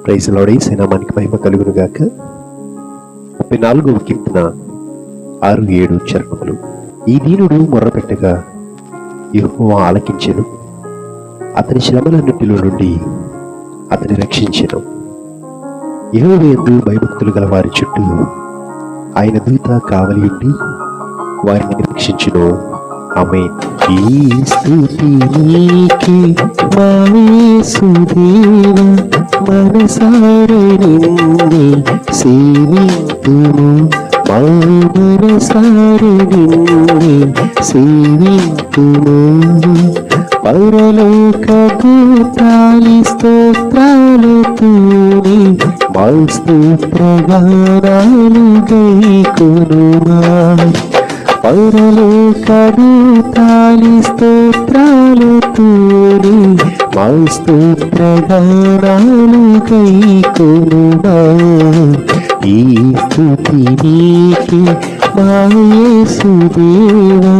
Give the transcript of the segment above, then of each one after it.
Praise lord. యేసునామానికి మహిమ కలుగును గాక. 34వ కీర్తన 6-7 చరణములు. ఈ దీనుడు మొర్రపెట్టగా యెహోవా ఆలకించెను, అతని శ్రమలన్నిటిలో నుండి అతని రక్షించెను. యెహోవా యందు భయభక్తులు గల వారి చుట్టూ ఆయన దూత కావలి ఉండి వారిని రక్షించును. ఆమేన్. ఈ స్తుతి నీకే మా యేసుదేవా, మనసారా నిన్నే సేవింతుము, మా మనసారా నిన్నే సేవింతుము. పరలోక దూతాలి స్తోత్రాలతోనే మా స్తోత్రగానాలు గైకొనుమా. పరలోక దూతాలి స్తోత్రాలతోనే మా స్తోత్రగానాలు గైకొనుమా. ఈ స్తుతి నీకే మా యేసుదేవా,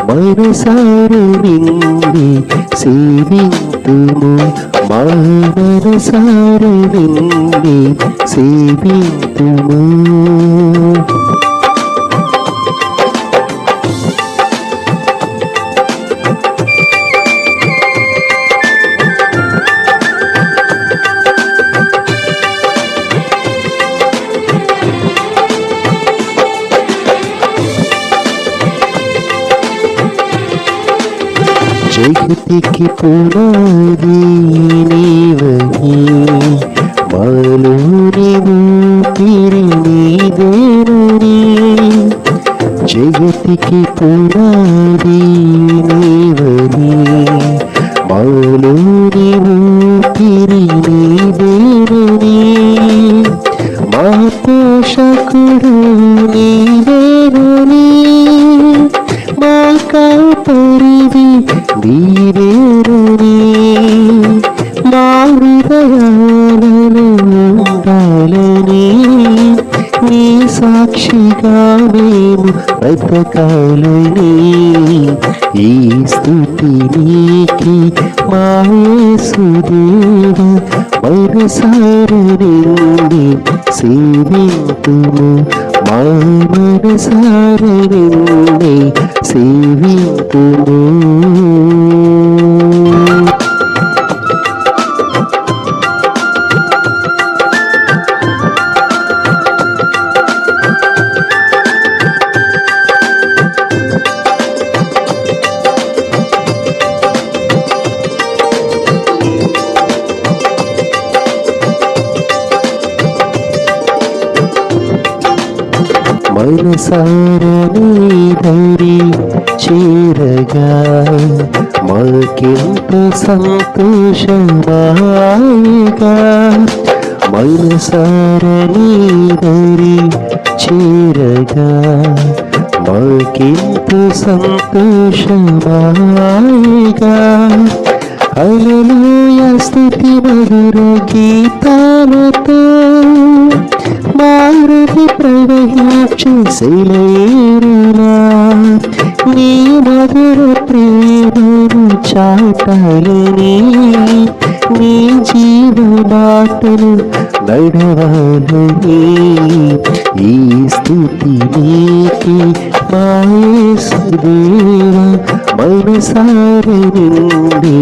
మనసారా నిన్నే సేవింతుము, మా మనసారా నిన్నే సేవింతుము. జగతికి పునాది నీవని, మాలోని ఊపిరి నీదేనని. జగతికి పునాది నీవని, మాలోని ఊపిరి నీదేనని. మా పోషకుడు నీవేనని, మా కాపరివి నీవేనని. మా హృదయాలను ఉండాలని, నీ సాక్షిగా మేము బ్రతకాలని. ఈ స్తుతి నీకే మా యేసుదేవా, మనసారా నిన్నే సేవింతుము, మా మనసారా నిన్నే సేవింతుము. మనసారా నీ దరి చేరగా మాకెంతో సంతోషమాయగా. మనసారా నీ దరి చేరగా మాకెంతో సంతోషమాయగా. హల్లెలూయా స్తుతి మధుర గీతాలతో మారుతి ప్రవహించు సెలయేరులా. నీ మధుర ప్రేమను చాటాలని, నీ జీవ బాటలు నడవాలని. ఈ స్తుతి నీకే మా యేసుదేవా, మనసారా నిన్నే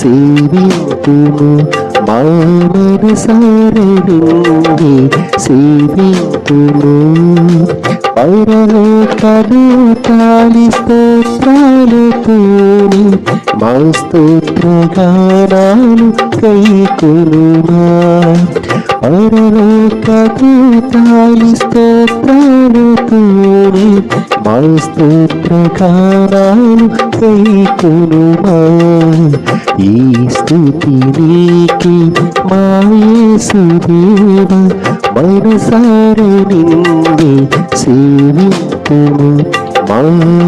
సేవింతుము, మా మనసారా నిన్నే సేవింతుము. పరలోక దూతాలి స్తోత్రాలతోనే మా స్తోత్రగానాలు గైకొనుమా. పరలోక దూతాలి స్తోత్రాలతోనే మా స్తోత్రగానాలు గైకొనుమా. ఈ స్తుతి నీకే మా యేసుదేవా, మనసారా నిన్నే సేవింతుము, మా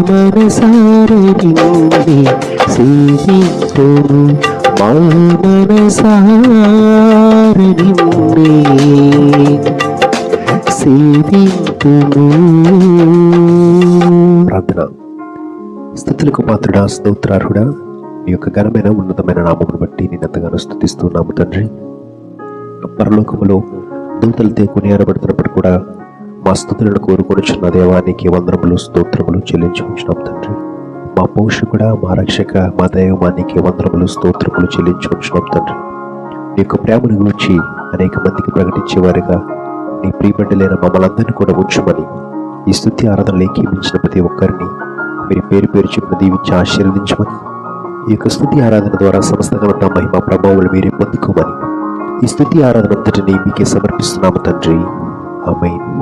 మనసారా నిన్నే సేవింతుము, మా మనసారా నిన్నే సేవింతుము. ప్రార్థన. స్తుతులకు పాత్రుడా, స్తోత్రార్హుడా, నీ యొక్క ఘనమైన ఉన్నతమైన నామమును బట్టి నిన్నెంతగానో స్తుతిస్తున్నాము తండ్రి. పరలోకములో దూతలతో కొనియాడబడుతున్నప్పుడు కూడా మా స్తుతులను కోరుకొనుచున్న దేవానికి వందనములు స్తోత్రములు చెల్లించుకుంటున్నాం తండ్రి. మా పోషకుడా, మా రక్షక, మా దైవమానికి వందనములు స్తోత్రములు చెల్లించుకుంటున్నాం తండ్రి. నీ యొక్క ప్రేమను గురించి అనేక మందికి ప్రకటించేవారుగా నీ ప్రియబిడ్డలైన మమ్మల్ని అందరినీ కూడా ఉంచుమని, ఈ స్తుతి ఆరాధనలు ఏకీమించిన ప్రతి ఒక్కరిని మీరు పేరు పేరు చెప్పిన దీవించి ఆశీర్వదించమని, ఈ యొక్క స్తుతి ఆరాధన ద్వారా సమస్తగా ఉన్న మహిమ ప్రభావాలు మీరే పొందుకోమని, ఈ స్తుతి ఆరాధన అంతటిని మీకే సమర్పిస్తున్నాము తండ్రి. ఆమేన్.